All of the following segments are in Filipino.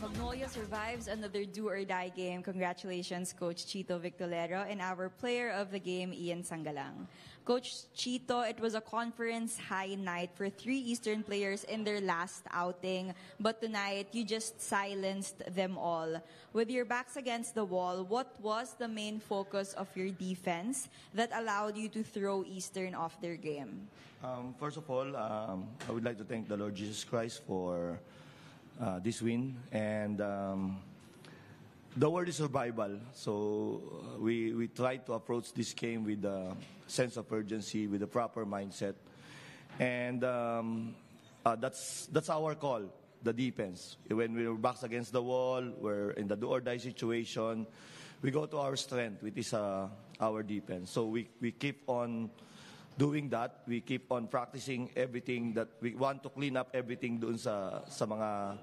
Magnolia survives another do-or-die game. Congratulations, Coach Chito Victolero, and our player of the game, Ian Sangalang. Coach Chito, it was a conference high night for 3 Eastern players in their last outing, but tonight you just silenced them all. With your backs against the wall, what was the main focus of your defense that allowed you to throw Eastern off their game? First of all, I would like to thank the Lord Jesus Christ for this win, and the word is survival. So we try to approach this game with a sense of urgency, with a proper mindset, and that's our call, the defense. When we're backs against the wall, we're in the do-or-die situation, we go to our strength, which is our defense. So we keep on doing that. We keep on practicing everything that we want to clean up everything doon sa mga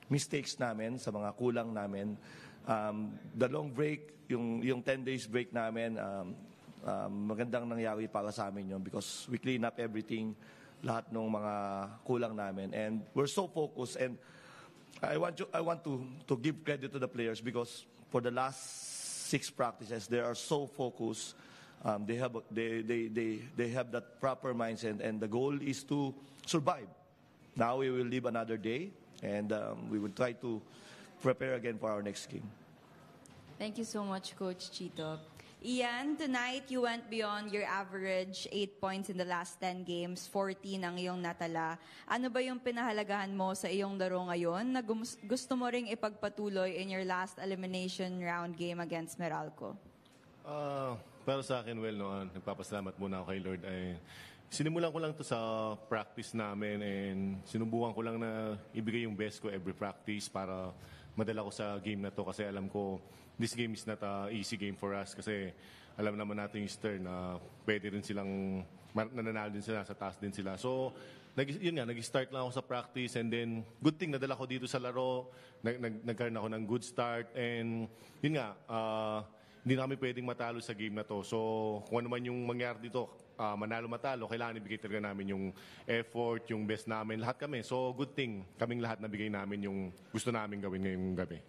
mistakes namin, sa mga kulang namin. The long break, yung 10 days break namin, magandang nangyari para sa amin yun because we clean up everything, lahat ng mga kulang namin. And we're so focused, and I want to give credit to the players because for the last 6 practices, they are so focused. They have that proper mindset, and the goal is to survive. Now we will live another day, and we will try to prepare again for our next game. Thank you so much, Coach Chito. Ian, tonight you went beyond your average 8 points in the last 10 games, 14 ang iyong natala. Ano ba yung pinahalagahan mo sa iyong laro ngayon na gusto mo ring ipagpatuloy in your last elimination round game against Meralco? Para sa akin, nagpapasalamat muna ako kay Lord. Sinimulan ko lang to sa practice namin, and sinubukan ko lang na ibigay yung best ko every practice para madala ko sa game na to, kasi alam ko this game is not an easy game for us, kasi alam naman natin yung Eastern na pwede rin silang nananalo din sila, sa taas din sila. So nag-start lang ako sa practice, and then good thing nadala ko dito sa laro, nagkaroon ako ng good start, and yun nga, hindi na kami pwedeng matalo sa game na to. So kung ano man yung mangyari dito, manalo-matalo, kailangan ibigay talaga namin yung effort, yung best namin, lahat kami. So good thing, kaming lahat nabigay namin yung gusto namin gawin ngayong gabi.